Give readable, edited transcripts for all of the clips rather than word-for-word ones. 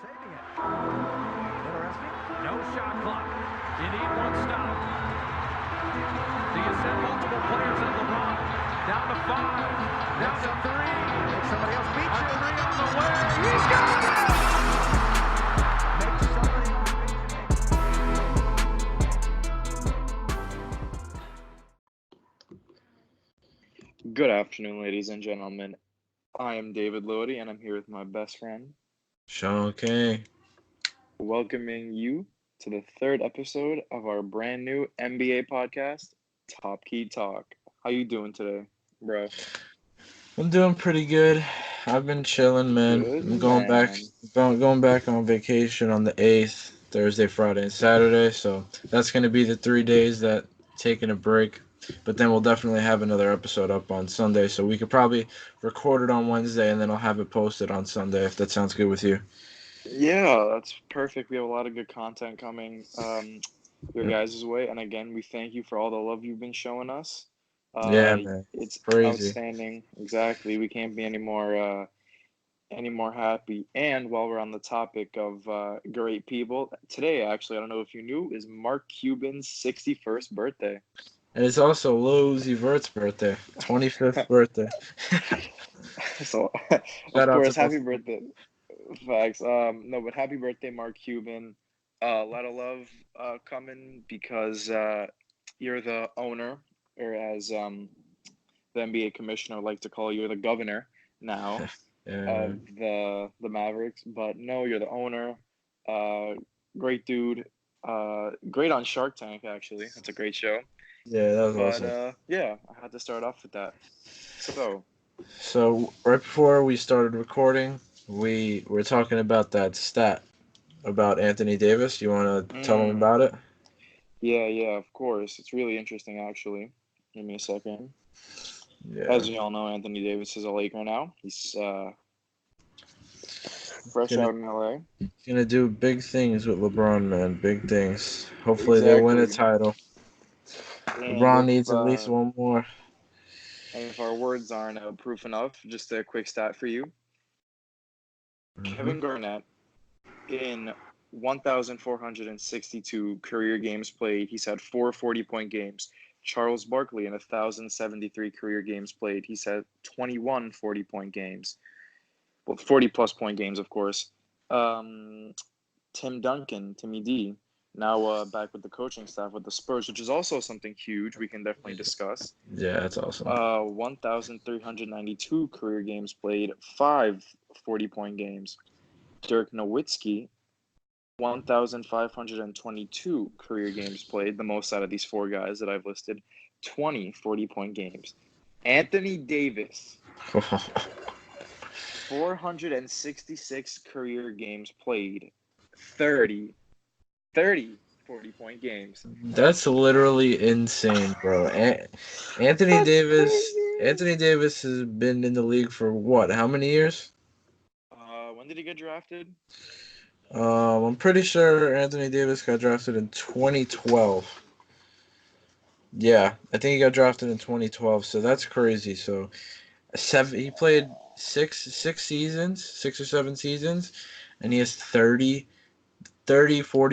saving it. Interesting. No shot clock. You need one stop. Do you send multiple players at LeBron? Down to 5. Down to 3. Make somebody else beat you. 3 on the way. He got it! Make somebody else beat you. Good afternoon, ladies and gentlemen. I am David Lodi, and I'm here with my best friend, Sean K. welcoming you to the third episode of our brand new NBA podcast, TopKeyTalk. How you doing today, bro? I'm doing pretty good. I've been chilling, man. Good, I'm going back man. going back on vacation on the 8th, Thursday, Friday, and Saturday. So that's going to be the 3 days that taking a break. But then we'll definitely have another episode up on Sunday. So we could probably record it on Wednesday and then I'll have it posted on Sunday if that sounds good with you. Yeah, that's perfect. We have a lot of good content coming your Yep. guys' way. And again, we thank you for all the love you've been showing us. Yeah, man. It's Crazy. outstanding. Exactly. We can't be any more happy. And while we're on the topic of great people, today, actually, I don't know if you knew, is Mark Cuban's 61st birthday. And it's also Lil Uzi Vert's birthday, 25th birthday. So, of Shout out to course, happy both. birthday. Facts. No, but happy birthday, Mark Cuban. A lot of love coming because you're the owner, or as the NBA commissioner would like to call you, you're the governor now Yeah, of man. the Mavericks. But no, you're the owner. Great dude. Great on Shark Tank, actually. That's a great show. Yeah, that was But awesome. yeah, I had to start off with that. So, So right before we started recording, we were talking about that stat about Anthony Davis. You want to tell them about it? yeah, of course. It's really interesting, actually. Give me a second. Yeah. As you all know, Anthony Davis is a Laker now. He's fresh Gonna out in LA. gonna do big things with LeBron, man. Big things. Hopefully they win a Exactly. title. And LeBron needs at least one more. if our words aren't proof enough, just a quick stat for you. Hmm. Kevin Garnett, in 1,462 career games played, he's had 4 40-point games. Charles Barkley, in 1,073 career games played, he's had 21 40-point games. Well, 40-plus point games, of course. Tim Duncan, Timmy D, now back with the coaching staff with the Spurs, which is also something huge we can definitely discuss. Yeah, that's awesome. 1,392 career games played, 5 40-point games. Dirk Nowitzki, 1,522 career games played, the most out of these four guys that I've listed, 20 40-point games. Anthony Davis, 466 career games played, 30 40-point games. That's literally insane, bro. Anthony That's Davis. crazy. Anthony Davis has been in the league for what? How many years? When did he get drafted? I'm pretty sure Anthony Davis got drafted in 2012. Yeah, I think he got drafted in 2012. So that's crazy. So he played six seasons, 6 or 7 seasons, and he has 40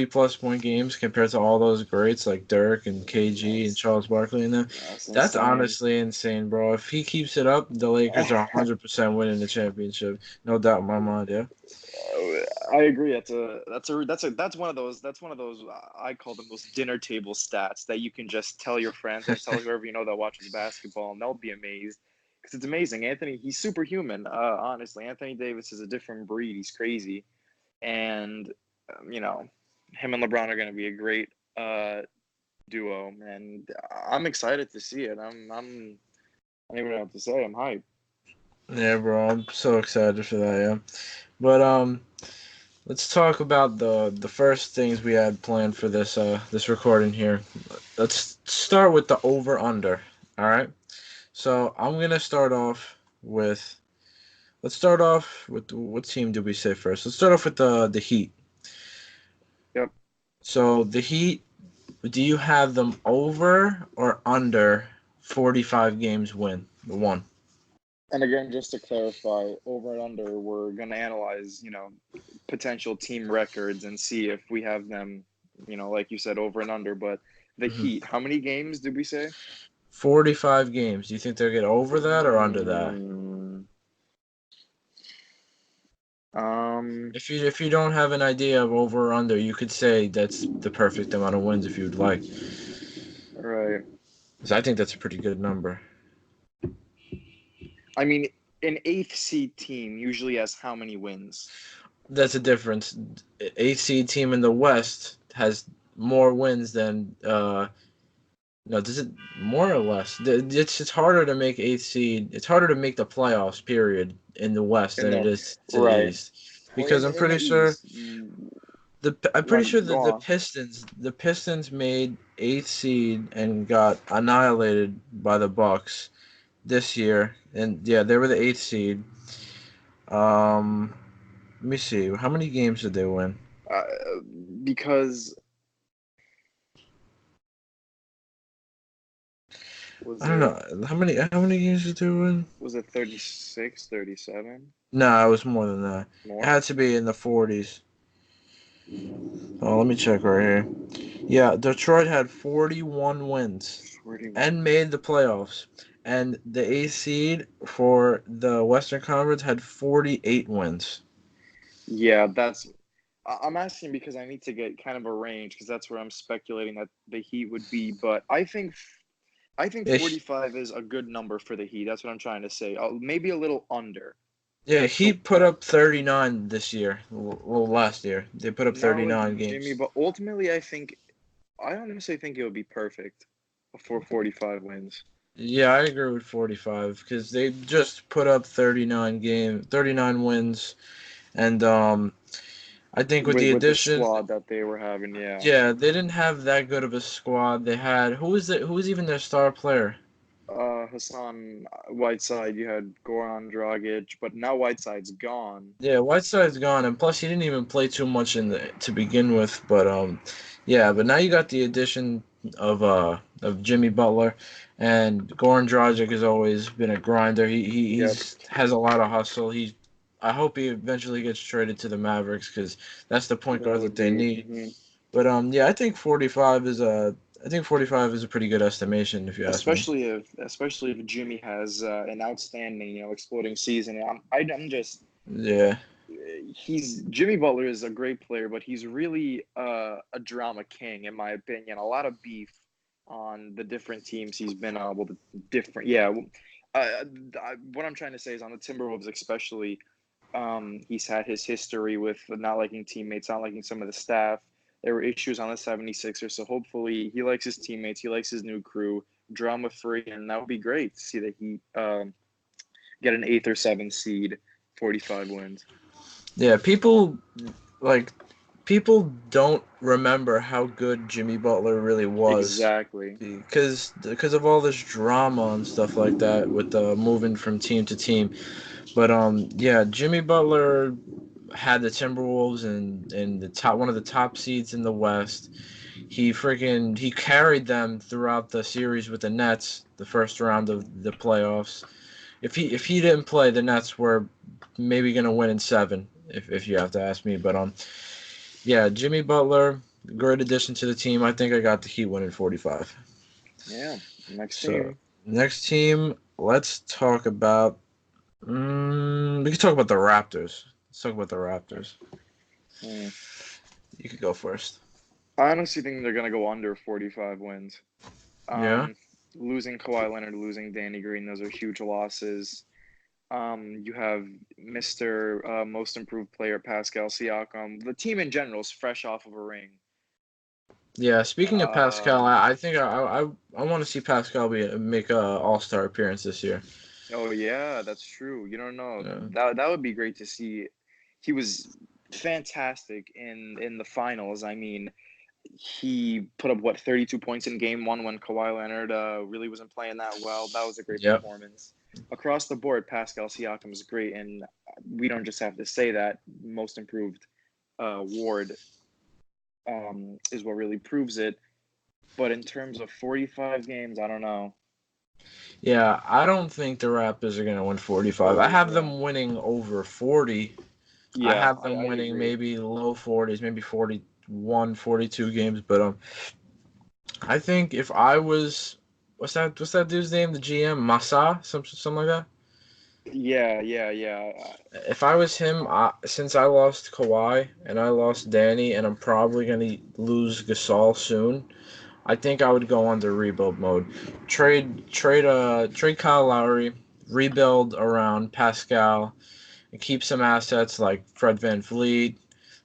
plus point games compared to all those greats like Dirk and KG and That's Charles Barkley and them. that's That's insane. honestly insane, bro. If he keeps it up, the Lakers are 100% winning the championship. No doubt in my mind, yeah. I agree. That's one of those I call them those dinner table stats that you can just tell your friends or tell whoever you know that watches basketball, and they'll be amazed because it's amazing. Anthony, he's superhuman. Honestly, Anthony Davis is a different breed. He's crazy, and you know, him and LeBron are going to be a great duo, and I'm excited to see it. I don't even know what to say. I'm hyped. Yeah, bro. I'm so excited for that, yeah. But let's talk about the first things we had planned for this recording here. Let's start with the over under. All right. So I'm gonna start off with. Let's start off with what team did we say first? Let's start off with the Heat. Yep. So the Heat, do you have them over or under 45 games win? The one. And again, just to clarify, over and under, we're gonna analyze, potential team records and see if we have them, like you said, over and under. But the Mhm. Heat, how many games did we say? 45 games. Do you think they'll get over that or under that? Mm, um, If you don't have an idea of over or under, you could say that's the perfect amount of wins if you'd like. right. 'Cause I think that's a pretty good number. I mean, an eighth seed team usually has how many wins? That's a difference. Eight seed team in the West has more wins than no, does it more or less? It's harder to make eighth seed. It's harder to make the playoffs. Period in the West In than it the is to the right. East, Well, because in the East, I'm no, pretty sure go that on. the Pistons made eighth seed and got annihilated by the Bucks this year, and yeah, they were the eighth seed. Um, Let me see. How many games did they win? Uh, because I was don't it know. How many games did they win? was it 36, 37 No, it was more than that. It more? had to be in the 40s. Oh, let me check right here. Yeah, Detroit had 41 wins 41. and made the playoffs. And the eighth seed for the Western Conference had 48 wins. Yeah, I'm asking because I need to get kind of a range because that's where I'm speculating that the Heat would be. But I think Yeah, 45 is a good number for the Heat. That's what I'm trying to say. Maybe a little under. yeah, he So put up 39 this year. Well, last year. They put up now 39 with Jimmy, games. but ultimately, I honestly think it would be perfect for 45 wins. Yeah, I agree with 45 because they just put up 39 wins, and I think with the With the addition, squad that they were having, yeah. yeah, they didn't have that good of a squad. They had who was even their star player? Hassan Whiteside, you had Goran Dragic, but now Whiteside's gone. Yeah, Whiteside's gone, and plus he didn't even play too much in the to begin with. But yeah, but now you got the addition of Jimmy Butler, and Goran Dragic has always been a grinder. Yep. He's has a lot of hustle. I hope he eventually gets traded to the Mavericks because that's the point That guard that would they be. need. But yeah, I think 45 is a pretty good estimation if you ask me. Especially if Jimmy has an outstanding, exploding season. I'm just Yeah, he's Jimmy Butler is a great player, but he's really a drama king in my opinion. A lot of beef on the different teams he's been on. Well, the different, yeah. What I'm trying to say is on the Timberwolves, especially, he's had his history with not liking teammates, not liking some of the staff. There were issues on the 76ers, so hopefully he likes his teammates, he likes his new crew, drama free, and that would be great to see that he get an eighth or seventh seed, 45 wins. yeah. Like people don't remember how good Jimmy Butler really was Exactly. because of all this drama and stuff like that with moving from team to team. But yeah, Jimmy Butler had the Timberwolves and the top one of the top seeds in the West. He carried them throughout the series with the Nets, the first round of the playoffs. If he didn't play, the Nets were maybe gonna win in seven, if you have to ask me. But yeah, Jimmy Butler, great addition to the team. I think I got the Heat winning 45. Yeah. Next So team. next team, let's talk about. We can talk about the Raptors. Let's talk about the Raptors. Hmm. You could go first. I honestly think they're gonna go under 45 wins. Yeah. Um, Losing Kawhi Leonard, losing Danny Green, those are huge losses. You have Mr. Most Improved Player Pascal Siakam. The team in general is fresh off of a ring. Yeah. Speaking of Pascal, Um, I think I want to see Pascal make a All Star appearance this year. oh yeah, that's true. You don't know Yeah. that would be great to see. He was fantastic in the finals. I mean, he put up what 32 points in game one when Kawhi Leonard really wasn't playing that well. That was a great Yep. performance. Across the board, Pascal Siakam is great, and we don't just have to say that. Most improved award is what really proves it. But in terms of 45 games, I don't know. Yeah, I don't think the Raptors are gonna win 45. I have Yeah. them winning over 40. I Yeah, have them I winning agree. maybe low 40s, maybe 41, 42 games. But I think if I was, what's that dude's name? The GM, Massa, something like that. Yeah. If I was him, since I lost Kawhi and I lost Danny, and I'm probably gonna lose Gasol soon, I think I would go under rebuild mode. Trade Kyle Lowry, rebuild around Pascal, and keep some assets like Fred Van Vliet,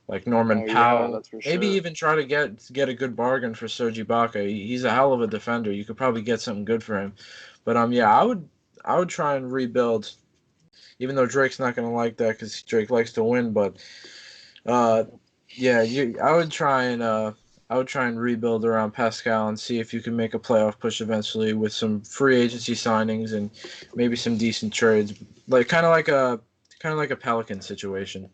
like Norman Oh yeah, Powell. that's for Maybe sure. even try to get a good bargain for Serge Ibaka. He's a hell of a defender. You could probably get something good for him. But yeah, I would try and rebuild. Even though Drake's not gonna like that because Drake likes to win, but uh, yeah, I would try and rebuild around Pascal and see if you can make a playoff push eventually with some free agency signings and maybe some decent trades, like kind of like a Pelican situation,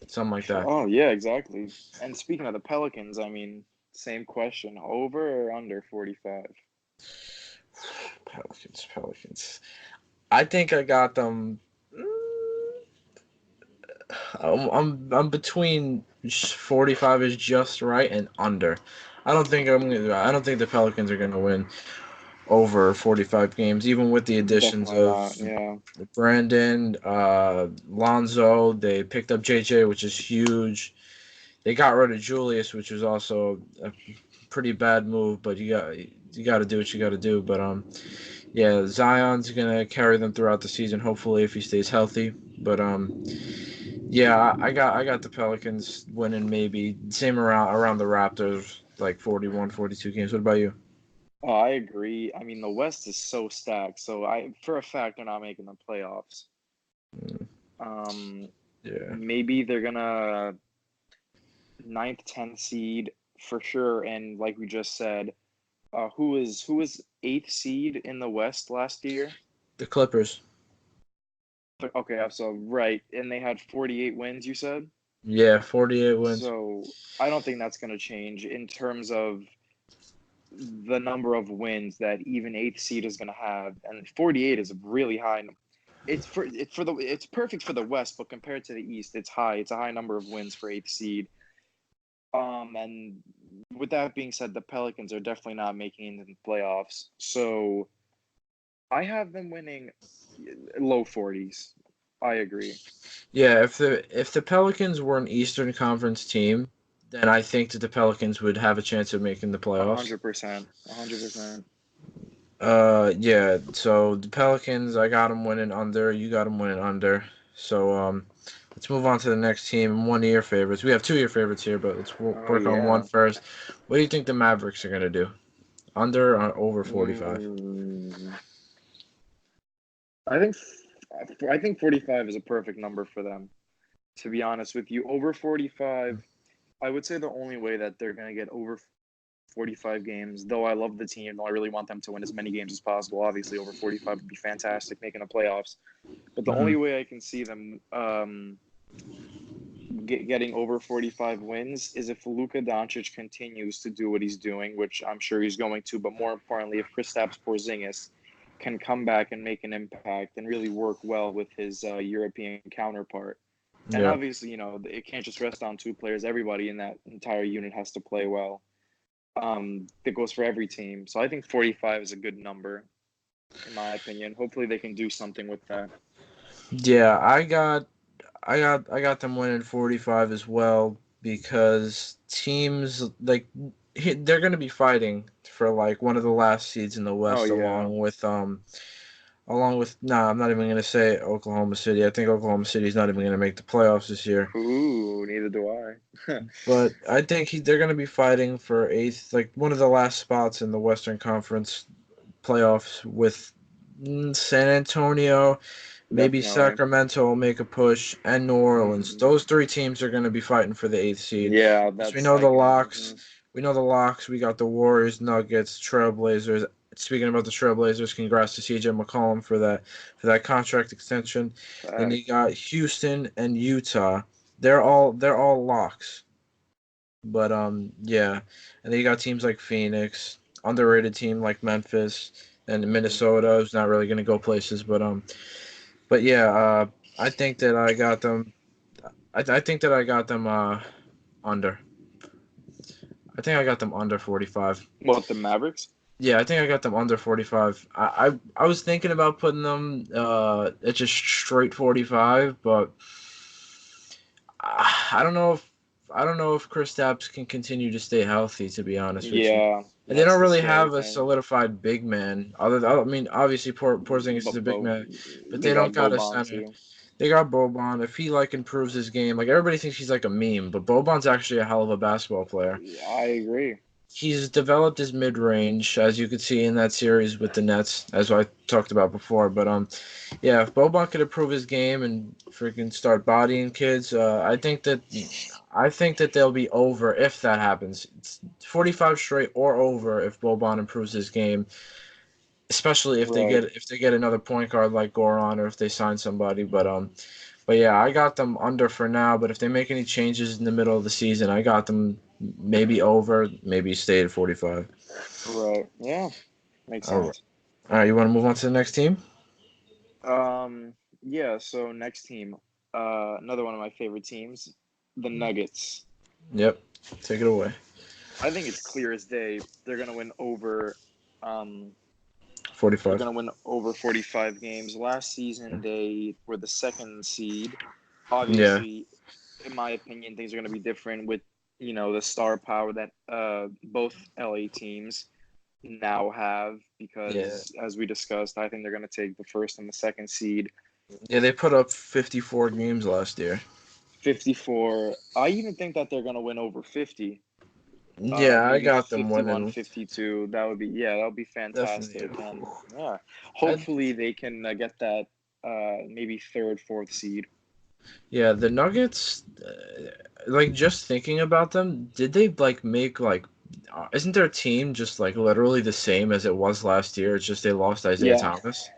something like that. Oh yeah, exactly. And speaking of the Pelicans, I mean, same question: over or under 45? Pelicans. I think I got them. I'm between 45 is just right and under. I don't think the Pelicans are gonna win over 45 games, even with the additions Definitely of not. Yeah. Brandon, Lonzo. They picked up JJ, which is huge. They got rid of Julius, which was also a pretty bad move, but you got to do what you got to do. But yeah, Zion's gonna carry them throughout the season, hopefully if he stays healthy. But yeah, I got the Pelicans winning maybe same around the Raptors, like 41, 42 games. What about you? Oh, I agree. I mean, the West is so stacked, so for a fact, they're not making the playoffs. Mm, Um, yeah, maybe they're gonna ninth, 10th seed for sure. And like we just said, who was eighth seed in the West last year? the Clippers. Okay, so right, and they had 48 wins, you said? Yeah, 48 wins. So I don't think that's going to change in terms of the number of wins that even eighth seed is going to have, and 48 is a really high. It's perfect for the West, but compared to the East, it's high. It's a high number of wins for eighth seed. And with that being said, the Pelicans are definitely not making it in the playoffs. So I have them winning low 40s. I agree. Yeah, if the Pelicans were an Eastern Conference team, then I think that the Pelicans would have a chance of making the A playoffs. 100%. 100%. Yeah. So the Pelicans, I got them winning under. You got them winning under. So let's move on to the next team. 1 year favorites. We have 2 year favorites here, but let's Oh work on one yeah. first. What do you think the Mavericks are gonna do? Under or over 45? Mm, I think I think 45 is a perfect number for them. To be honest with you, over 45, I would say the only way that they're going to get over 45 games, though I love the team, though I really want them to win as many games as possible. Obviously, over 45 would be fantastic making the playoffs. But the Mm-hmm. only way I can see them getting over 45 wins is if Luka Doncic continues to do what he's doing, which I'm sure he's going to. But more importantly, if Kristaps Porzingis can come back and make an impact and really work well with his European counterpart. And Yeah. obviously, it can't just rest on two players. Everybody in that entire unit has to play well. That goes for every team. So I think 45 is a good number, in my opinion. Hopefully, they can do something with that. Yeah, I got them winning 45 as well because teams like they're going to be fighting for like one of the last seeds in the Oh West yeah. along with no, I'm not even going to say Oklahoma City. I think Oklahoma City is not even going to make the playoffs this year. Ooh, neither do I. But I think they're going to be fighting for eighth, like one of the last spots in the Western Conference playoffs with San Antonio. Maybe Definitely. Sacramento will make a push, and New Orleans. Hmm. Those three teams are going to be fighting for the eighth seed. Yeah, Because we that's know I the can. locks. We know the locks. We got the Warriors, Nuggets, Trailblazers. Speaking about the Trailblazers, congrats to CJ McCollum for that contract extension. Then you Facts. got Houston and Utah. They're all locks. But yeah, and then you got teams like Phoenix, underrated team like Memphis. and Minnesota is not really going to go places. But yeah, I think that I got them. I think that I got them under. I think I got them under 45. What, the Mavericks? Yeah, I think I got them under 45. I was thinking about putting them at just straight 45, but I don't know if Kristaps can continue to stay healthy. To be honest with you, Yeah, and they that's don't the really scary have a thing. solidified big man. I mean, obviously Porzingis is a But big man, but they they don't got got a Boban center. too. They got Boban. If he like improves his game, like everybody thinks he's like a meme, but Boban's actually a hell of a basketball player. I agree. He's developed his mid range, as you could see in that series with the Nets, as I talked about before. But yeah, if Boban could improve his game and freaking start bodying kids, I think that they'll be over if that happens. It's 45 straight or over if Boban improves his game, especially Right. if they get another point guard like Goran or if they sign somebody. But yeah, I got them under for now. But if they make any changes in the middle of the season, I got them maybe over, maybe stay at 45. Right. Yeah. Makes All right. sense. All right. You want to move on to the next team? Yeah, so next team. Another one of my favorite teams, the Nuggets. Yep. Take it away. I think it's clear as day. Um they're 45. gonna win over 45 games. Last season they were the second seed. Yeah. Obviously, in my opinion, things are gonna be different with, the star power that both LA teams now have, Yeah. because as we discussed, I think they're going to take the first and the second seed. Yeah. They put up 54 games last year. 54. I even think that they're going to win over 50. Yeah, I Maybe got them 51, winning. 52. That would be Definitely. fantastic. And yeah, I, hopefully they can get that maybe third, fourth seed. yeah, the Nuggets, like just thinking about them, did they like make like, isn't their team just like literally the same as it was last year? It's just they lost Isaiah Yeah. Thomas.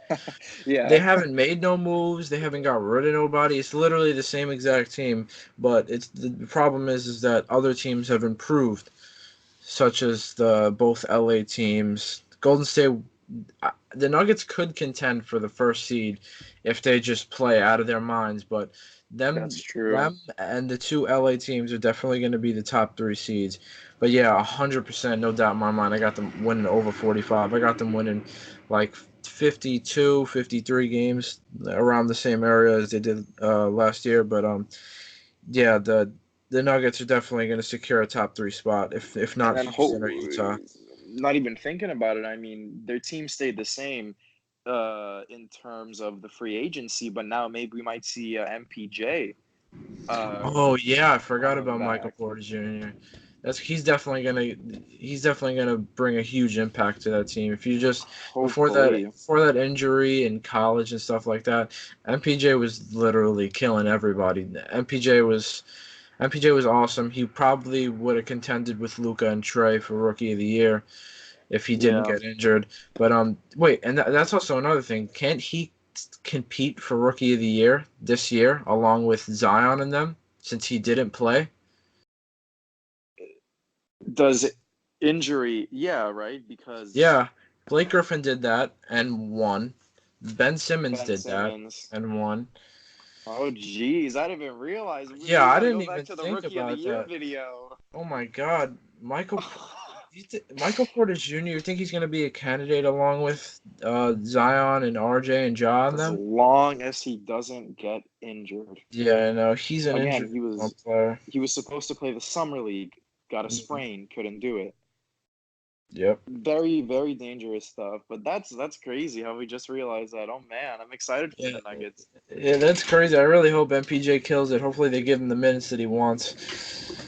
They Yeah. haven't made no moves. They haven't got rid of nobody. It's literally the same exact team. But it's the problem is that other teams have improved, such as the both LA teams. Golden State, the Nuggets could contend for the first seed if they just play out of their minds. But That's them, true. them, and the two LA teams are definitely going to be the top three seeds. But yeah, 100%, no doubt in my mind. I got them winning over 45. I got them winning like 52, 53 games around the same area as they did last year. But yeah, the Nuggets are definitely going to secure a top three spot, if And not then Houston or Utah. not even thinking about it, I mean, their team stayed the same in terms of the free agency, but now maybe we might see MPJ uh, Oh yeah, I forgot coming about Michael back. Porter Jr. He's definitely gonna bring a huge impact to that team. If you just Hopefully. before that injury in college and stuff like that, MPJ was literally killing everybody. MPJ was awesome. He probably would have contended with Luca and Trey for Rookie of the Year if he didn't Yeah. get injured. But wait, and that's also another thing. Can't he compete for Rookie of the Year this year along with Zion and them since he didn't play? Does injury? Yeah, right. Because Yeah, Blake Griffin did that and won. Ben Simmons Ben did that Simmons. and won. Oh, geez, I didn't even realize. Yeah, We I got to didn't go even back to the think Rookie of the about Year that. video. Oh my God, Michael Porter Jr. You think he's gonna be a candidate along with Zion and RJ and Ja and As them? long as he doesn't get injured. Yeah, no, he's an Again, injured he was player. he was supposed to play the summer league, got a Mhm. sprain, couldn't do it. Yep. Very, very dangerous stuff. But that's crazy how we just realized that. Oh man, I'm excited for Yeah, the Nuggets. yeah, that's crazy. I really hope MPJ kills it. Hopefully, they give him the minutes that he wants.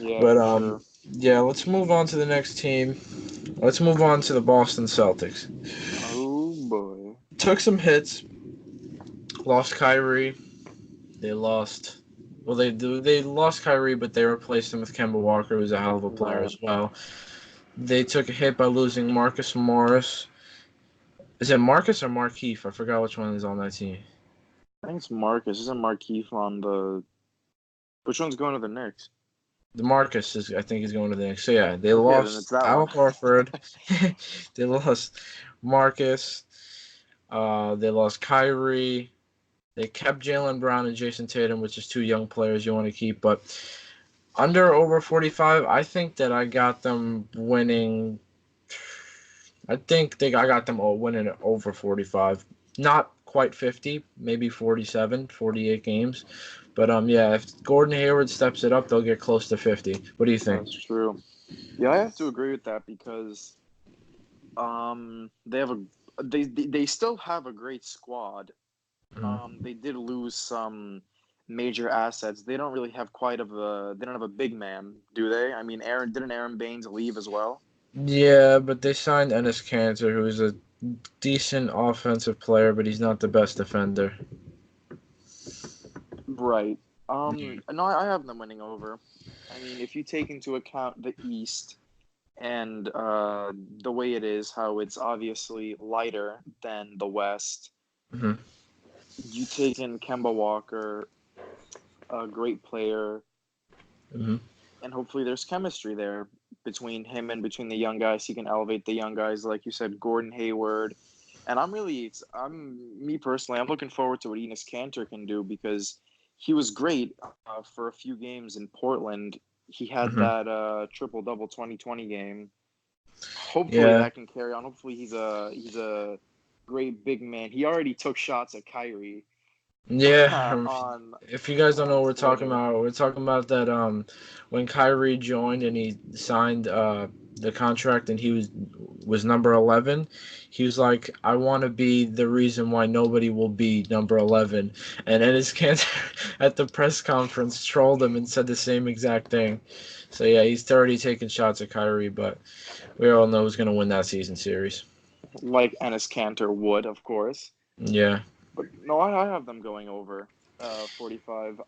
Yeah, But for sure. yeah, let's move on to the next team. Let's move on to the Boston Celtics. Oh boy. Took some hits. Lost Kyrie. They lost. Well, they lost Kyrie, but they replaced him with Kemba Walker, who's a hell of a player Right. as well. They took a hit by losing Marcus Morris. Is it Marcus or Markeith? I forgot which one is on that team. I think it's Marcus. Isn't Markeith on the? Which one's going to the Knicks? The Marcus is, I think, is going to the Knicks. So yeah, they Yeah, then it's lost that one. Al Horford. They lost Marcus. They lost Kyrie. They kept Jaylen Brown and Jason Tatum, which is two young players you want to keep. But under over 45, I think that I got them winning. I got them all winning over 45. Not quite 50, maybe 47, 48 games. But yeah, if Gordon Hayward steps it up, they'll get close to 50. What do you think? That's true. Yeah, I have to agree with that because they have a they still have a great squad. Mhm. They did lose some major assets. They don't really have they don't have a big man, do they? I mean, Aaron Baines leave as well? Yeah, but they signed Ennis Cantor, who's a decent offensive player, but he's not the best defender. Right. Yeah. No, I have them winning over. I mean, if you take into account the East and the way it is, how it's obviously lighter than the West, Mhm. you take in Kemba Walker, a great player, Mhm. and hopefully there's chemistry there between him and between the young guys. He can elevate the young guys, like you said, Gordon Hayward. And I'm me personally, I'm looking forward to what Enos Cantor can do because he was great for a few games in Portland. He had Mhm. that triple double 2020 game. Hopefully Yeah. that can carry on. Hopefully he's a great big man. He already took shots at Kyrie Yeah. on If you guys don't know what Twitter. we're talking about that when Kyrie joined and he signed the contract and he was number 11, he was like, I want to be the reason why nobody will be number 11. And his cancer at the press conference trolled him and said the same exact thing. So yeah, he's already taken shots at Kyrie, but we all know who's going to win that season series. Like Enes Kanter would, of course. Yeah. But no, I have them going over 45.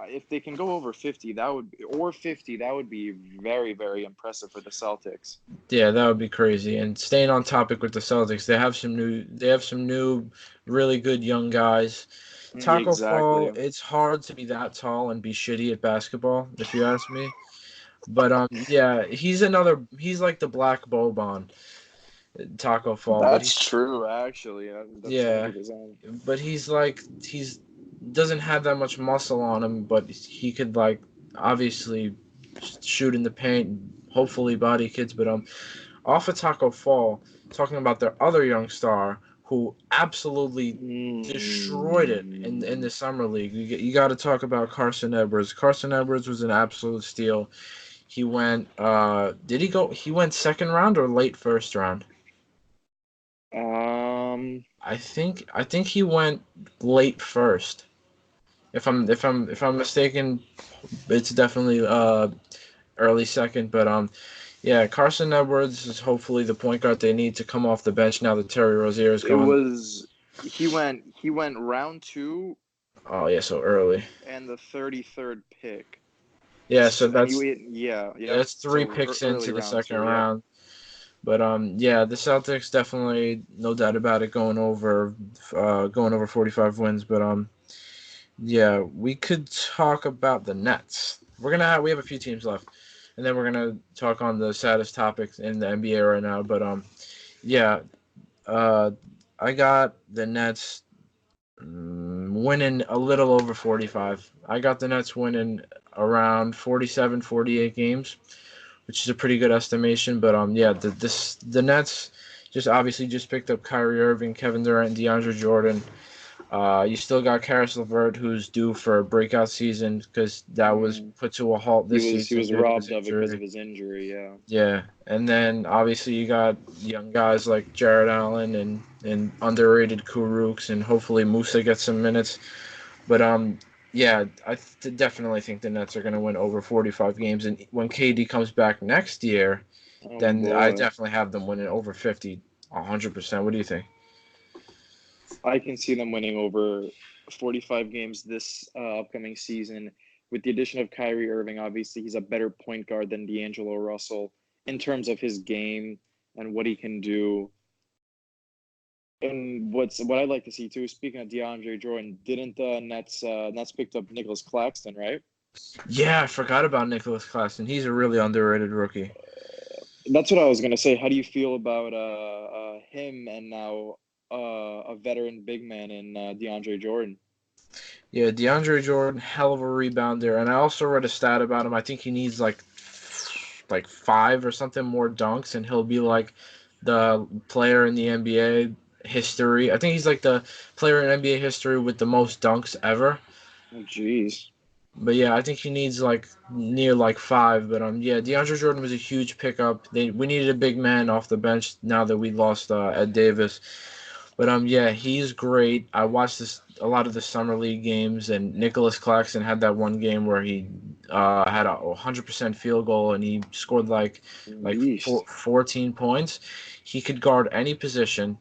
If they can go over 50, that would or 50, that would be very, very impressive for the Celtics. Yeah, that would be crazy. And staying on topic with the Celtics, they have some new really good young guys. Taco Fall, Exactly. it's hard to be that tall and be shitty at basketball, if you ask me. But yeah, he's like the black Boban, Taco Fall, but That's true, actually. That's yeah, 100%. but he's doesn't have that much muscle on him, but he could like obviously shoot in the paint, hopefully body kids, but off of Taco Fall, talking about their other young star who absolutely destroyed it in Mm. the summer league. You got to talk about Carson Edwards. Carson Edwards was an absolute steal. He went. Did he go? He went second round or late first round. Um, I think he went late first. If I'm mistaken, it's definitely early second. But yeah, Carson Edwards is hopefully the point guard they need to come off the bench now that Terry Rozier is it gone. was he went round two Oh yeah, so early. and the 33rd pick. Yeah, so So, and yeah, yep. that's three So picks early into the round second two, yep. round. But yeah, the Celtics definitely no doubt about it going over 45 wins. But yeah, we could talk about the Nets. We have a few teams left, and then we're gonna talk on the saddest topics in the NBA right now. But yeah, uh, I got the Nets winning a little over 45. I got the Nets winning around 47, 48 games, which is a pretty good estimation. But yeah, the Nets just obviously just picked up Kyrie Irving, Kevin Durant, and DeAndre Jordan. You still got Karis LeVert, who's due for a breakout season because that was Mm. put to a halt He this was he season was due to his robbed of it because of injury. his injury, yeah. Yeah, and then obviously you got young guys like Jared Allen and underrated Kuruks, and hopefully Musa gets some minutes. But yeah, definitely think the Nets are going to win over 45 games, and when KD comes back next year, Oh then I boy. definitely have them winning over 50, 100%. What do you think? I can see them winning over 45 games this upcoming season. With the addition of Kyrie Irving, obviously he's a better point guard than D'Angelo Russell in terms of his game and what he can do. And what I'd like to see too, speaking of DeAndre Jordan, didn't the Nets picked up Nicholas Claxton, right? Yeah, I forgot about Nicholas Claxton. He's a really underrated rookie. That's what I was gonna say. How do you feel about him and now? a veteran big man in DeAndre Jordan. Yeah, DeAndre Jordan, hell of a rebounder, and I also read a stat about him. I think he needs like five or something more dunks, and he'll be like the player in the NBA history. I think he's like the player in NBA history with the most dunks ever. Oh, jeez. But yeah, I think he needs like near like five. But yeah, DeAndre Jordan was a huge pickup. We needed a big man off the bench now that we lost Ed Davis. But yeah, he's great. I watched a lot of the summer league games, and Nicholas Claxton had that one game where he had a 100% field goal, and he scored like Yeesh. 14 points. He could guard any position.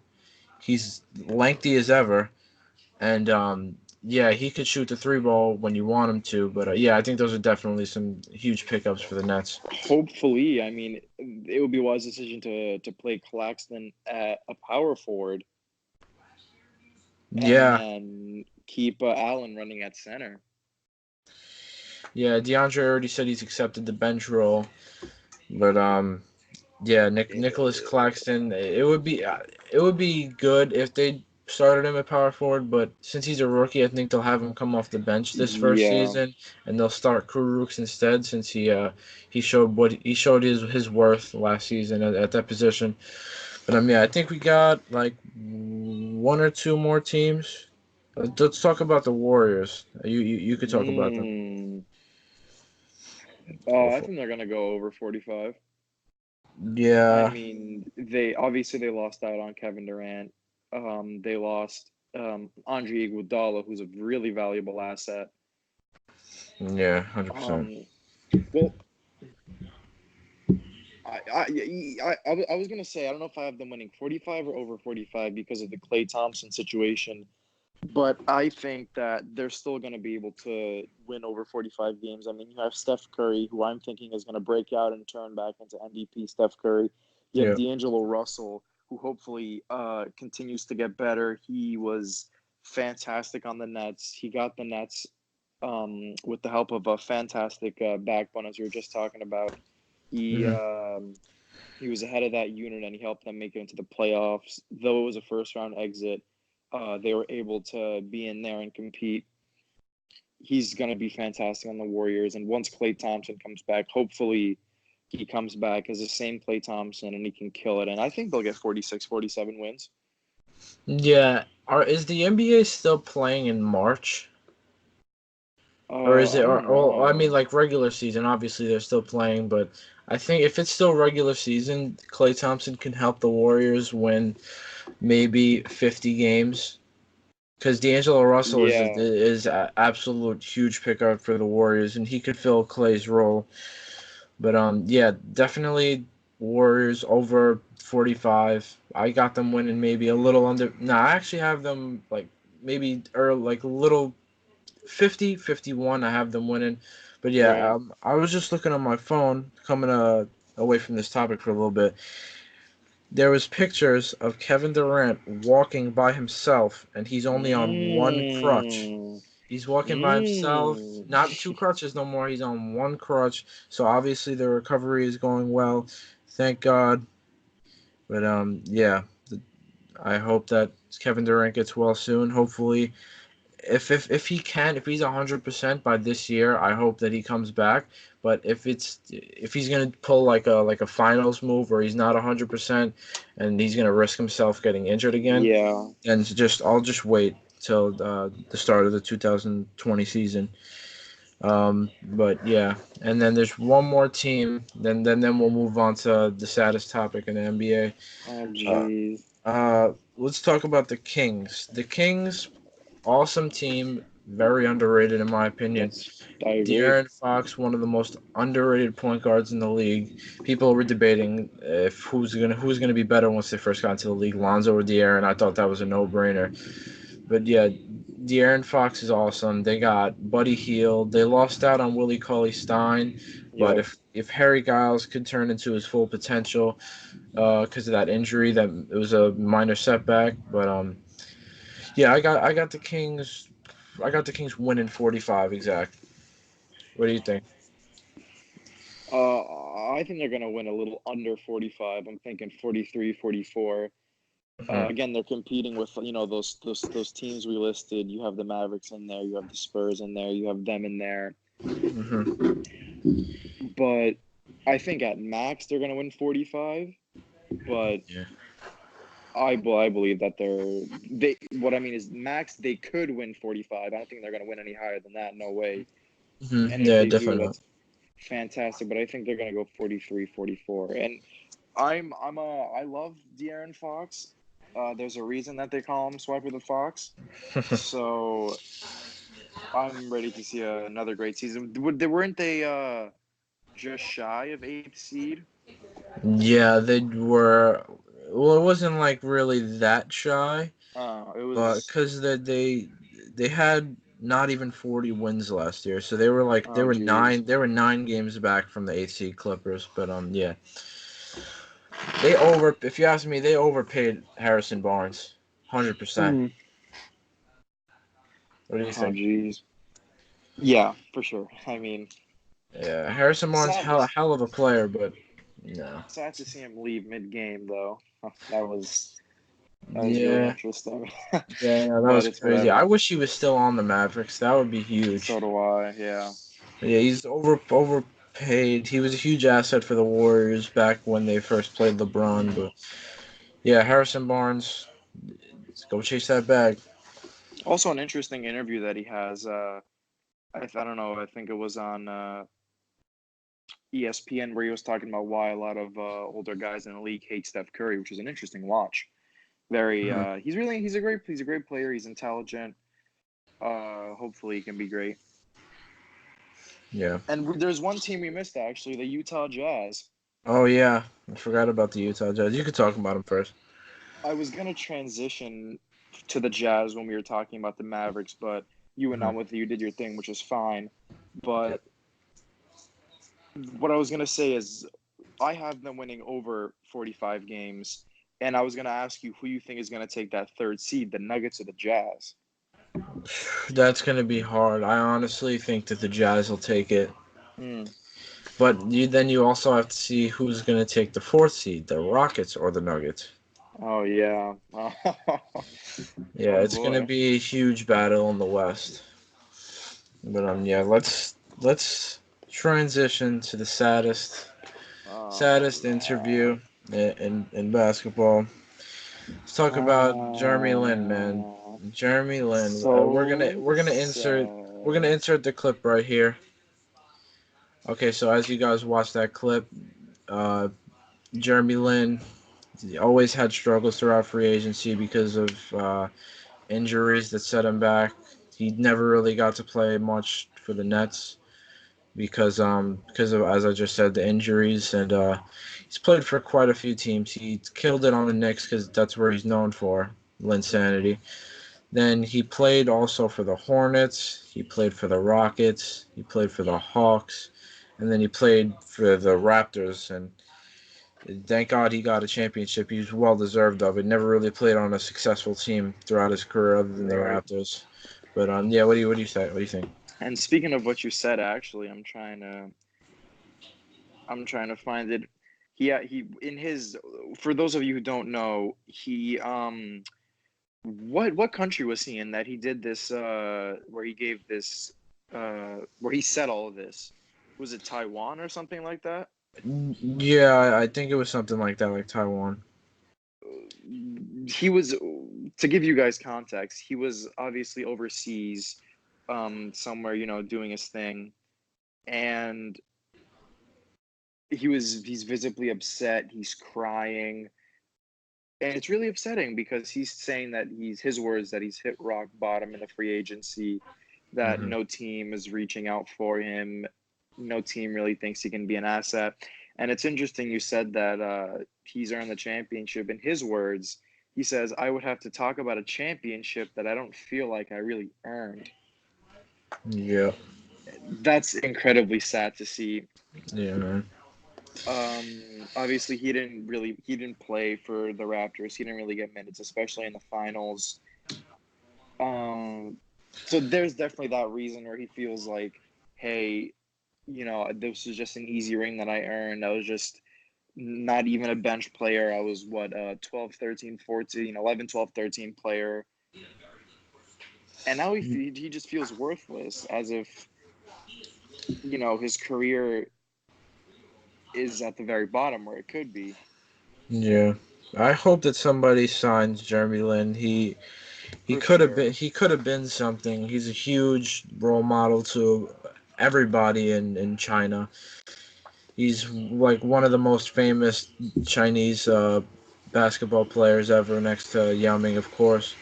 He's lengthy as ever, and yeah, he could shoot the three ball when you want him to. But yeah, I think those are definitely some huge pickups for the Nets. Hopefully, I mean, it would be a wise decision to play Claxton at a power forward and Yeah, then keep Allen running at center. yeah. DeAndre already said he's accepted the bench role, but yeah, Nicholas Claxton. It would be good if they started him at power forward, but since he's a rookie, I think they'll have him come off the bench this first Yeah. season, and they'll start Kurucs instead since he showed his worth last season at that position. But yeah, I think we got like one or two more teams. Let's talk about the Warriors. You could talk about them. Mm. Go I for think they're gonna go over 45. it. I Yeah, mean, they lost out on Kevin Durant. They lost Andre Iguodala, who's a really valuable asset. yeah, 100%. Um, well, I was gonna say I don't know if I have them winning 45 or over 45 because of the Klay Thompson situation, but I think that they're still gonna be able to win over 45 games. I mean, you have Steph Curry, who I'm thinking is gonna break out and turn back into MVP Steph Curry. You have Yeah. D'Angelo Russell, who hopefully continues to get better. He was fantastic on the Nets. He got the Nets with the help of a fantastic backbone, as we were just talking about. He Mhm. um, he was ahead of that unit and he helped them make it into the playoffs. Though it was a first round exit, they were able to be in there and compete. He's going to be fantastic on the Warriors. And once Klay Thompson comes back, hopefully he comes back as the same Klay Thompson and he can kill it. And I think they'll get 46, 47 wins. Yeah. Is the NBA still playing in March? Or is it, I don't or I mean, know. like regular season? Obviously, they're still playing, but I think if it's still regular season, Klay Thompson can help the Warriors win maybe 50 games. Because D'Angelo Russell Yeah, is a absolute huge pickup for the Warriors, and he could fill Clay's role. But yeah, definitely Warriors over 45. I got them winning maybe a little under. No, I actually have them like maybe or like a little 50, 51. I have them winning. But yeah, right. I was just looking on my phone, coming away from this topic for a little bit. There was pictures of Kevin Durant walking by himself, and he's only on one crutch. Mm, He's walking by himself, mm. not two crutches no more. He's on one crutch. So obviously the recovery is going well. Thank God. But yeah, I hope that Kevin Durant gets well soon. Hopefully, if he can, if he's 100% by this year, I hope that he comes back. But if he's gonna pull like a finals move where he's not 100% and he's gonna risk himself getting injured again, Yeah. then I'll just wait till the start of the 2020 season. But yeah, and then there's one more team. Then we'll move on to the saddest topic in the NBA. Oh, Uh, geez. let's talk about the Kings. The Kings, awesome team, very underrated in my opinion. Yes, I agree. De'Aaron Fox, one of the most underrated point guards in the league. People were debating if who's gonna be better once they first got into the league, Lonzo or De'Aaron. I thought that was a no-brainer. But yeah, De'Aaron Fox is awesome. They got Buddy Hield. They lost out on Willie Cauley Stein, but Yep. if Harry Giles could turn into his full potential, because of that injury, that it was a minor setback. But yeah, I got the Kings. I got the Kings winning 45 exact. What do you think? I think they're going to win a little under 45. I'm thinking 43, 44. Mhm. Again, they're competing with those teams we listed. You have the Mavericks in there, you have the Spurs in there, you have them in there. Mhm. But I think at max they're gonna win 45. But Yeah. I believe that they. What I mean is max they could win 45. I don't think they're gonna win any higher than that. No way. And if Yeah, they do, definitely not. that's fantastic. But I think they're gonna go 43, 44. And I love De'Aaron Fox. There's a reason that they call him Swiper the Fox. So I'm ready to see another great season. Weren't they just shy of eighth seed? Yeah, they were. Well, it wasn't like really that shy, It but was. because they had not even 40 wins last year, so they were like Oh, geez. they were 9 games back from the eighth seed Clippers. But yeah, they over. If you ask me, they overpaid Harrison Barnes, 100%. Mm. What do you Oh, think? geez. Yeah, for sure. I mean, Yeah, Harrison Barnes, sad to hell of a player, but no. sad to see him leave mid game though. That was really Yeah, interesting. yeah, that But was it's crazy. I whatever. wish he was still on the Mavericks. That would be So huge. do I. Yeah. But yeah, he's overpaid. He was a huge asset for the Warriors back when they first played LeBron. Mm. But yeah, Harrison Barnes, let's go chase that bag. Also, an interesting interview that he has. I don't know. I think it was on ESPN where he was talking about why a lot of older guys in the league hate Steph Curry, which is an interesting watch. Very. Mhm. He's a great player. He's intelligent. Hopefully he can be great. Yeah. And there's one team we missed actually, the Utah Jazz. Oh yeah, I forgot about the Utah Jazz. You could talk about him first. I was gonna transition to the Jazz when we were talking about the Mavericks, but you went Mhm. on with it. You did your thing, which is fine. Yeah. But what I was gonna say is, I have them winning over 45 games, and I was gonna ask you who you think is gonna take that third seed, the Nuggets or the Jazz. That's gonna be hard. I honestly think that the Jazz will take it. Hmm. But then you also have to see who's gonna take the fourth seed, the Rockets or the Nuggets. Oh yeah. Yeah, Oh it's gonna boy. be a huge battle in the West. But yeah, let's transition to the saddest interview Man. in basketball. Let's talk about Jeremy Lin, man. Uh, Jeremy Lin. so We're gonna sad. insert the clip right here. Okay, so as you guys watch that clip, uh, Jeremy Lin he always had struggles throughout free agency because of injuries that set him back. He never really got to play much for the Nets because of, as I just said, the injuries, and he's played for quite a few teams. He killed it on the Knicks because that's where he's known for Linsanity. Then he played also for the Hornets. He played for the Rockets. He played for the Hawks, and then he played for the Raptors. And thank God he got a championship. He's well deserved of it. Never really played on a successful team throughout his career other than the Right. Raptors. But yeah, what do you say? What do you think? And speaking of what you said, actually, I'm trying to find it. He in his for those of you who don't know, he what country was he in that he did this where he gave this where he said all of this? Was it Taiwan or something like that? Yeah, I think it was something like that, like Taiwan. He was to give you guys context, he was obviously overseas somewhere, doing his thing, and he's visibly upset, he's crying, and it's really upsetting because he's saying that his words that he's hit rock bottom in the free agency, that Hmm. no team is reaching out for him, no team really thinks he can be an asset. And it's interesting you said that he's earned the championship. In his words, he says, I would have to talk about a championship that I don't feel like I really earned. Yeah, That's incredibly sad to see. yeah, man. Obviously he didn't play for the Raptors. He didn't really get minutes, especially in the finals. Um, so there's definitely that reason where he feels like, hey, this was just an easy ring that I earned. That was just not even a bench player. I was what 12, 13, 14, 11, 12, 13 player. And now he just feels worthless, as if, his career is at the very bottom where it could be. Yeah. I hope that somebody signs Jeremy Lin. He For could have sure. been something. He's a huge role model to everybody in China. He's like one of the most famous Chinese basketball players ever, next to Yao Ming, of course.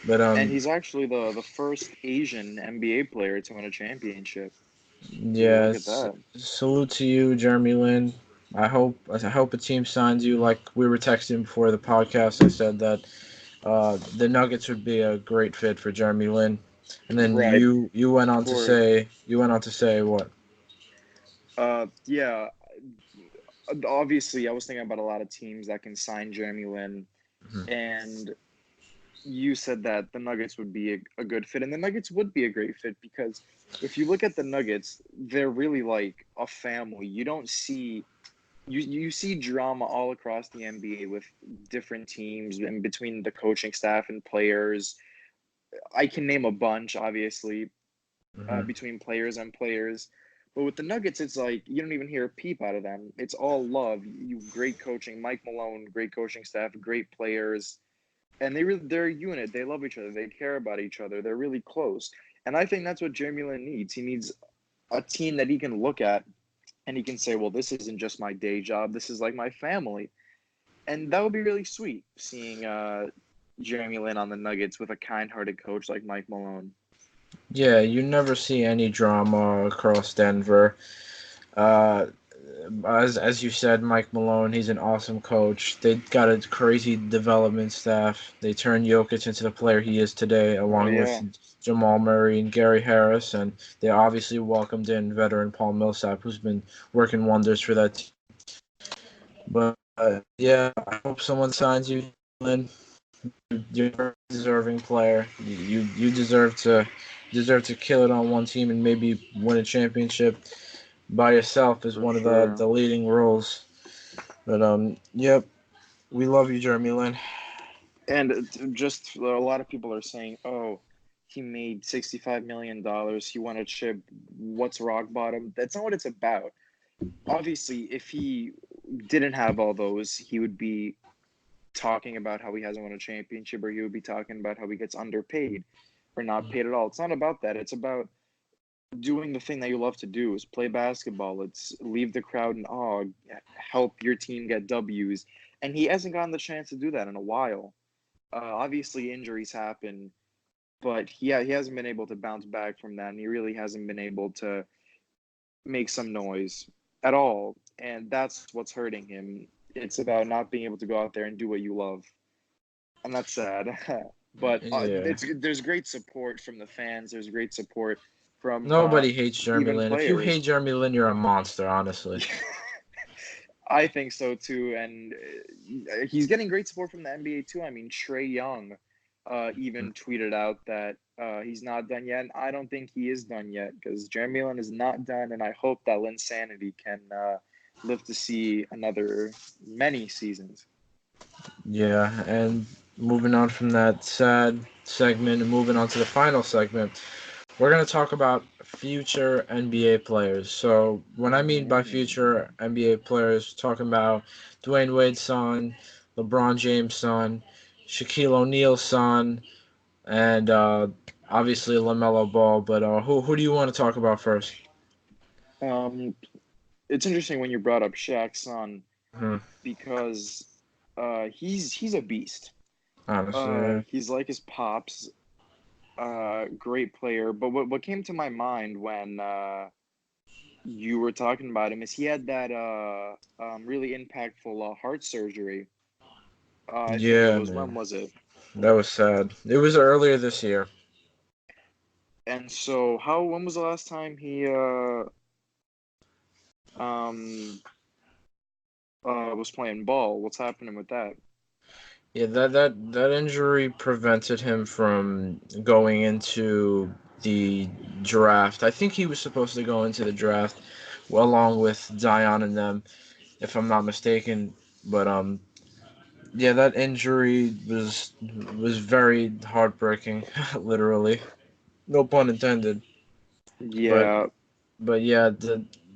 But And he's actually the first Asian NBA player to win a championship. So look at yes, that. salute to you, Jeremy Lin. I hope a team signs you. Like we were texting before the podcast, I said that the Nuggets would be a great fit for Jeremy Lin. And then Right. you went Of on to course. say what? Yeah. Obviously, I was thinking about a lot of teams that can sign Jeremy Lin, Mhm. and you said that the Nuggets would be a good fit, and the Nuggets would be a great fit because if you look at the Nuggets, they're really like a family. You don't see you see drama all across the NBA with different teams and between the coaching staff and players. I can name a bunch, obviously, Mhm. between players and players. But with the Nuggets, it's like you don't even hear a peep out of them. It's all love. You great coaching, Mike Malone, great coaching staff, great players, and they're a unit. They love each other. They care about each other. They're really close. And I think that's what Jeremy Lin needs. He needs a team that he can look at and he can say, "Well, this isn't just my day job. This is like my family." And that would be really sweet seeing Jeremy Lin on the Nuggets with a kind-hearted coach like Mike Malone. Yeah, you never see any drama across Denver. Uh, as you said, Mike Malone, he's an awesome coach. They got a crazy development staff. They turned Jokic into the player he is today, Oh along with yeah, Jamal Murray and Gary Harris, and they obviously welcomed in veteran Paul Millsap, who's been working wonders for that team. But yeah, I hope someone signs you, Lynn. You're a deserving player. You deserve to kill it on one team and maybe win a championship by yourself is for one of the, sure. the leading roles. But yep, we love you, Jeremy Lin. And just a lot of people are saying, "Oh, he made $65 million. He won a chip. What's rock bottom?" That's not what it's about. Obviously, if he didn't have all those, he would be talking about how he hasn't won a championship, or he would be talking about how he gets underpaid or not paid at all. It's not about that. It's about doing the thing that you love to do, is play basketball. It's leave the crowd in awe, help your team get W's. And he hasn't gotten the chance to do that in a while. Obviously, injuries happen, but he hasn't been able to bounce back from that, and he really hasn't been able to make some noise at all. And that's what's hurting him. It's about not being able to go out there and do what you love, and that's sad. But Yeah. there's great support from the fans. There's great support from Nobody hates Jeremy even Lin. If you players. hate Jeremy Lin, you're a monster, honestly. I think so too, and he's getting great support from the NBA too. I mean, Trey Young even tweeted out that he's not done yet, and I don't think he is done yet because Jeremy Lin is not done, and I hope that Linsanity can live to see another many seasons. Yeah, and moving on from that sad segment and moving on to the final segment, we're going to talk about future NBA players. So, when I mean by Mm. future NBA players, talking about Dwayne Wade's son, LeBron James' son, Shaquille O'Neal's son, and obviously LaMelo Ball. But who do you want to talk about first? Um, it's interesting when you brought up Shaq's son Hmm, because he's a beast. honestly, yeah. He's like his pops, great player. But what came to my mind when you were talking about him is he had that really impactful heart surgery. I think it Yeah, was, man. when was it? That was sad. It was earlier this year. And so how when was the last time he um was playing ball? What's happening with that? Yeah, that injury prevented him from going into the draft. I think he was supposed to go into the draft along with Zion and them, if I'm not mistaken. But yeah, that injury was very heartbreaking, literally. No pun intended. But Yeah, yeah,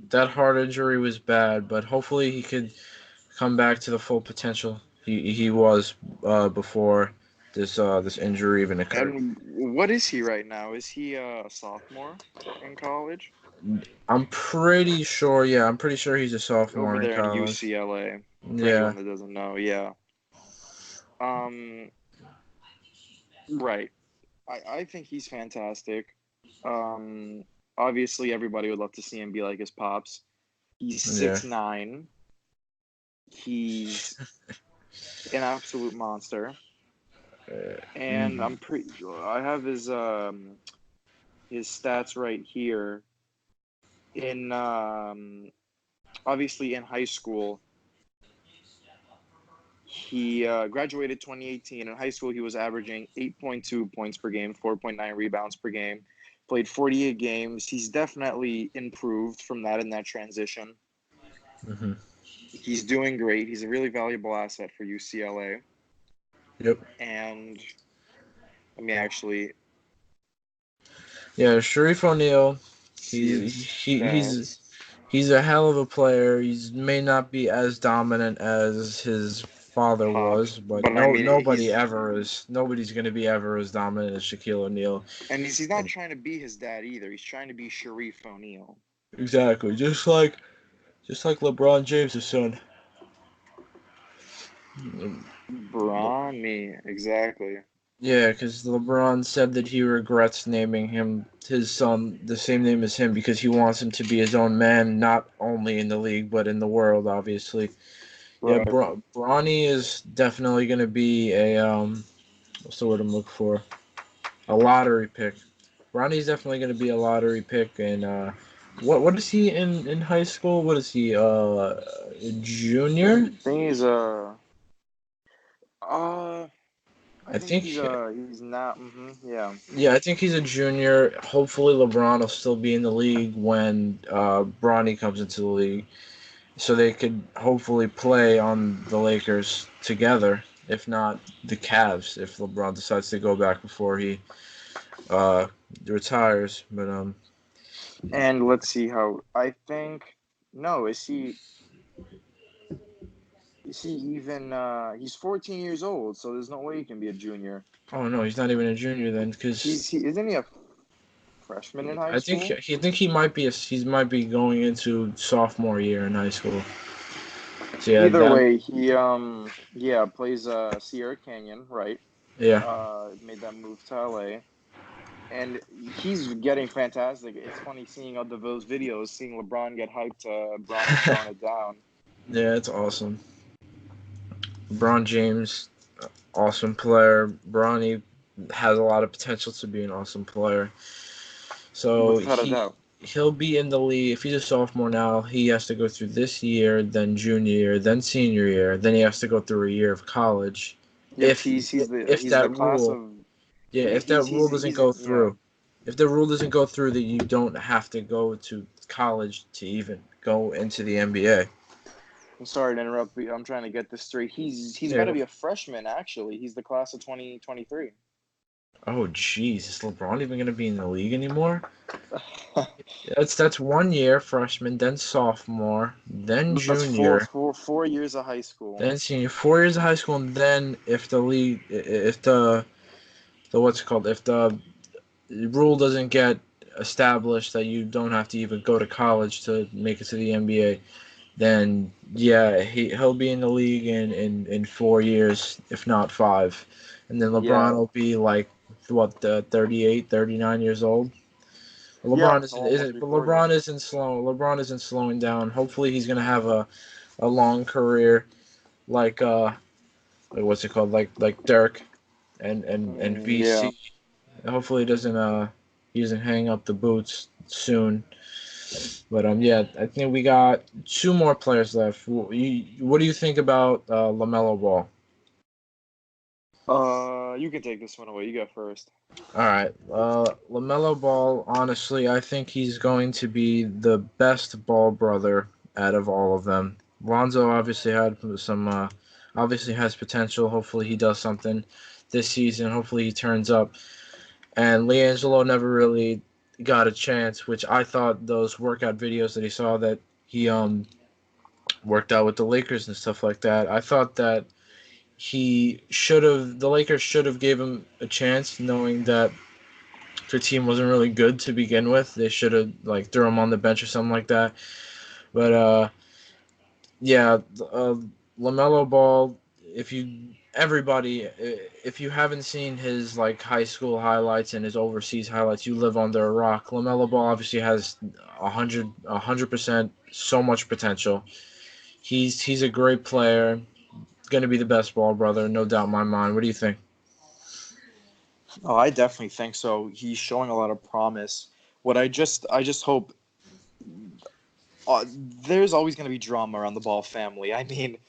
that heart injury was bad. But hopefully he could come back to the full potential he was before this injury even occurred. and what is he right now? Is he a sophomore in college? I'm pretty sure. Yeah, I'm pretty sure he's a Over sophomore in there in college. UCLA, for Yeah, anyone that doesn't know, yeah. Um, right. I think he's fantastic. Um, Obviously everybody would love to see him be like his pops. He's yeah. 6'9". He's an absolute monster. And Mm, I'm pretty I have his stats right here. In Obviously in high school, he graduated 2018. In high school, he was averaging 8.2 points per game, 4.9 rebounds per game. Played 48 games. He's definitely improved from that in that transition. hmm He's doing great. He's a really valuable asset for UCLA. Yep. And let me actually Yeah, Sharif O'Neal. see his He's stats. he's a hell of a player. He may not be as dominant as his father was, Pops, but but I mean, nobody ever is. Nobody's gonna be ever as dominant as Shaquille O'Neal. he's not And trying to be his dad either. He's trying to be Sharif O'Neal. exactly, just like LeBron James' son. Bronny, exactly. Yeah, because LeBron said that he regrets naming his son the same name as him because he wants him to be his own man, not only in the league but in the world, obviously. Yeah, Right. Bronny is definitely going to be a what's the word I'm looking for? A lottery pick. Bronny's definitely going to be a lottery pick, and what is he in high school? What is he? Junior? I think he's uh I I think think. he's not yeah. Yeah, I think he's a junior. Hopefully, LeBron will still be in the league when Bronny comes into the league, so they could hopefully play on the Lakers together. If not, the Cavs, if LeBron decides to go back before he uh, retires. But And let's see how I think no, is he even he's 14 years old, so there's no way he can be a junior. oh no, he's not even a junior then, because He isn't he a freshman in high school? I think he might be he might be going into sophomore year in high school. So yeah, Either that way, he yeah, plays Sierra Canyon, right? yeah. Made that move to LA. And he's getting fantastic. It's funny seeing all those videos, seeing LeBron get hyped, Bronny throwing it down. Yeah, it's awesome. LeBron James, awesome player. Bronny has a lot of potential to be an awesome player. So Without a doubt. he'll be in the league. If he's a sophomore now, he has to go through this year, then junior year, then senior year, then he has to go through a year of college. Yep, If he's the that class rule, of yeah, yeah, if that rule doesn't he's go yeah. through, if the rule doesn't go through that you don't have to go to college to even go into the NBA. I'm sorry to interrupt, but I'm trying to get this straight. He's got Yeah. to be a freshman actually. He's the class of 2023. Oh, jeez, is LeBron even gonna be in the league anymore? That's 1 year freshman, then sophomore, then That's junior, 4 years of high school. then senior. 4 years of high school, and then if the league, if the what's it called, if the rule doesn't get established that you don't have to even go to college to make it to the NBA, then yeah, he'll be in the league in 4 years, if not five, and then LeBron Yeah. will be like what the 38, 39 years old. Yeah, LeBron he'll isn't, almost isn't be but 40. LeBron isn't slowing down. Hopefully he's gonna have a long career like what's it called, like Dirk and Yeah. VC. Hopefully he doesn't hang up the boots soon. But yeah, I think we got two more players left. What do you think about Lamelo Ball? You can take this one away. You go first. All right, Lamelo Ball. Honestly, I think he's going to be the best Ball brother out of all of them. Lonzo obviously had some, obviously has potential. Hopefully he does something this season. Hopefully he turns up. And LiAngelo never really got a chance, which I thought those workout videos that he saw that he worked out with the Lakers and stuff like that. I thought that the Lakers should have gave him a chance, knowing that their team wasn't really good to begin with. They should have like threw him on the bench or something like that. But yeah, Lamelo Ball. If you if you haven't seen his like high school highlights and his overseas highlights, you live under a rock. Lamelo Ball obviously has 100% so much potential. He's a great player. Going to be the best ball brother, no doubt in my mind. What do you think? Oh, I definitely think so. He's showing a lot of promise. I just hope there's always going to be drama around the Ball family. I mean,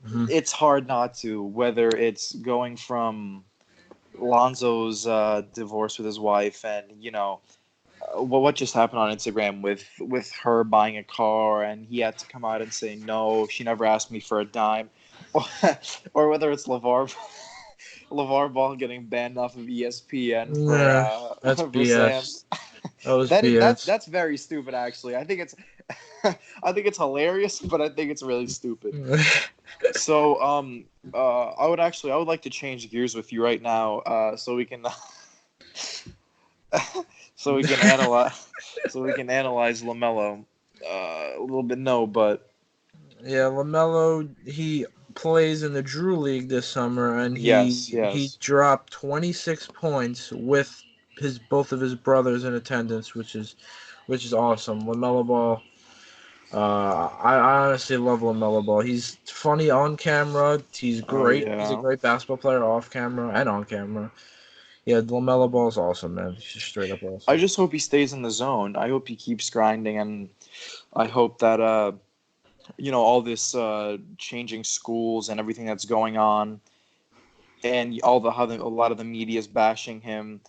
Hmm. it's hard not to, whether it's going from Lonzo's divorce with his wife and, what just happened on Instagram with her buying a car and he had to come out and say no, she never asked me for a dime, or whether it's LeVar Ball getting banned off of ESPN for Nah, that's for saying BS. That was that BS. that's very stupid. Actually, I think it's I think it's hilarious, but I think it's really stupid. So I would like to change gears with you right now, so we can so we can analyze Lamelo a little bit. No, but Yeah, Lamelo, he plays in the Drew League this summer, and yes, he yes. dropped 26 points with his both of his brothers in attendance, which is awesome. Lamelo Ball, I honestly love Lamelo Ball. He's funny on camera. He's Oh great. He's a yeah. great basketball player off camera and on camera. Yeah, Lamelo Ball is awesome, man. He's just straight up I awesome. just hope he stays in the zone. I hope he keeps grinding, and I hope that all this changing schools and everything that's going on, and a lot of the media is bashing him,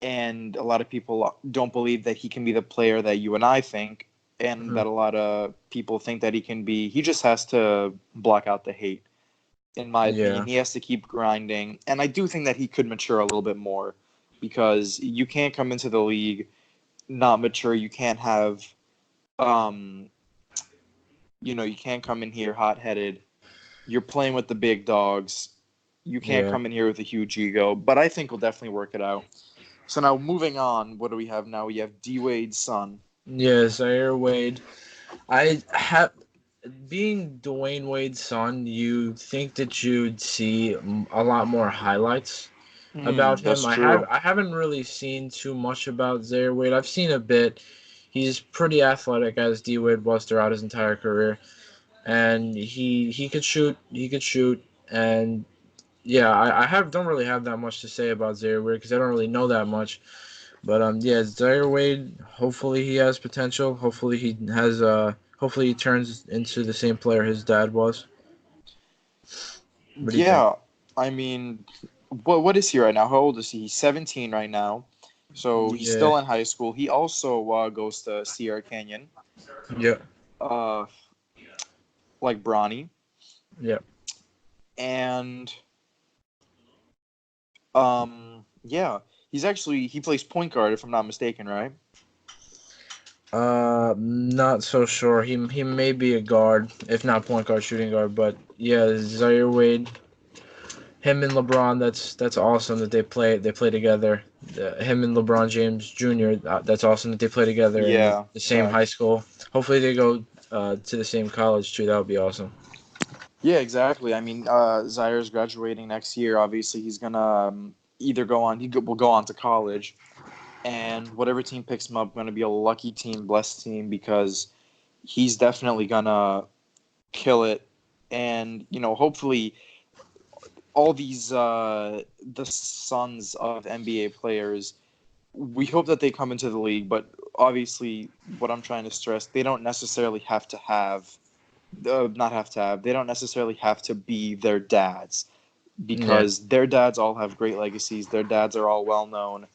and a lot of people don't believe that he can be the player that you and I think, and Mhm. that a lot of people think that he can be. He just has to block out the hate. In my opinion, Yeah, he has to keep grinding, and I do think that he could mature a little bit more, because you can't come into the league not mature. You can't have um you can't come in here hot headed. You're playing with the big dogs. You can't yeah, come in here with a huge ego. But I think we'll definitely work it out. So now moving on, what do we have now? We have D Wade's son. yeah. Zaire Wade. I have being Dwayne Wade's son. You think that you'd see a lot more highlights about him. That's true. I haven't really seen too much about Zaire Wade. I've seen a bit. He's pretty athletic as D Wade was throughout his entire career, and he could shoot. He could shoot, and yeah, I have don't really have that much to say about Zaire Wade because I don't really know that much. But yeah, Zaire Wade. Hopefully he has potential. Hopefully he turns into the same player his dad was. What do you think? Yeah, I mean, what is he right now? How old is he? He's 17 right now, so he's Yeah. still in high school. He also goes to Sierra Canyon, Yeah. uh, like Bronny, Yeah. and yeah, he plays point guard if I'm not mistaken, right? Not so sure. He may be a guard, if not point guard, shooting guard. But yeah, Zaire Wade, him and LeBron. That's awesome that they play together. Him and LeBron James Jr. That's awesome that they play together in Yeah, the same high facts. school. Hopefully they go to the same college too. That would be awesome. Yeah, exactly. I mean, Zaire's graduating next year. Obviously, he's gonna either will go on to college, and whatever team picks him up, going to be a lucky team, blessed team, because he's definitely gonna kill it. And hopefully, all these the sons of NBA players, we hope that they come into the league. But obviously, what I'm trying to stress, they don't necessarily have to have not have to have. They don't necessarily have to be their dads, Yeah. because their dads all have great legacies. Their dads are all well known,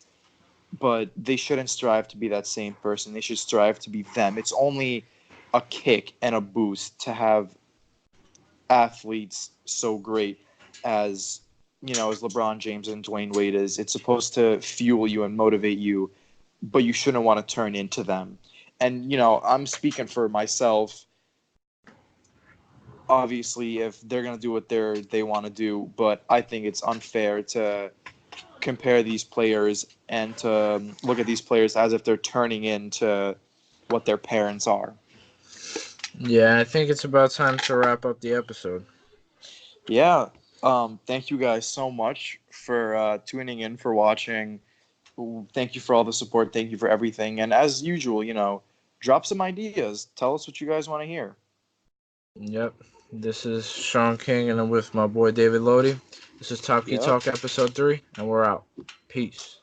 but they shouldn't strive to be that same person. They should strive to be them. It's only a kick and a boost to have athletes so great as as LeBron James and Dwayne Wade is. It's supposed to fuel you and motivate you, but you shouldn't want to turn into them. And I'm speaking for myself. Obviously, if they're gonna do what they want to do, but I think it's unfair to compare these players and to look at these players as if they're turning into what their parents are. Yeah, I think it's about time to wrap up the episode. Yeah. Thank you guys so much for tuning in, for watching. Thank you for all the support. Thank you for everything. And as usual, drop some ideas. Tell us what you guys want to hear. Yep. This is Sean King, and I'm with my boy David Lodi. This is Top Key Yep. Talk episode 3, and we're out. Peace.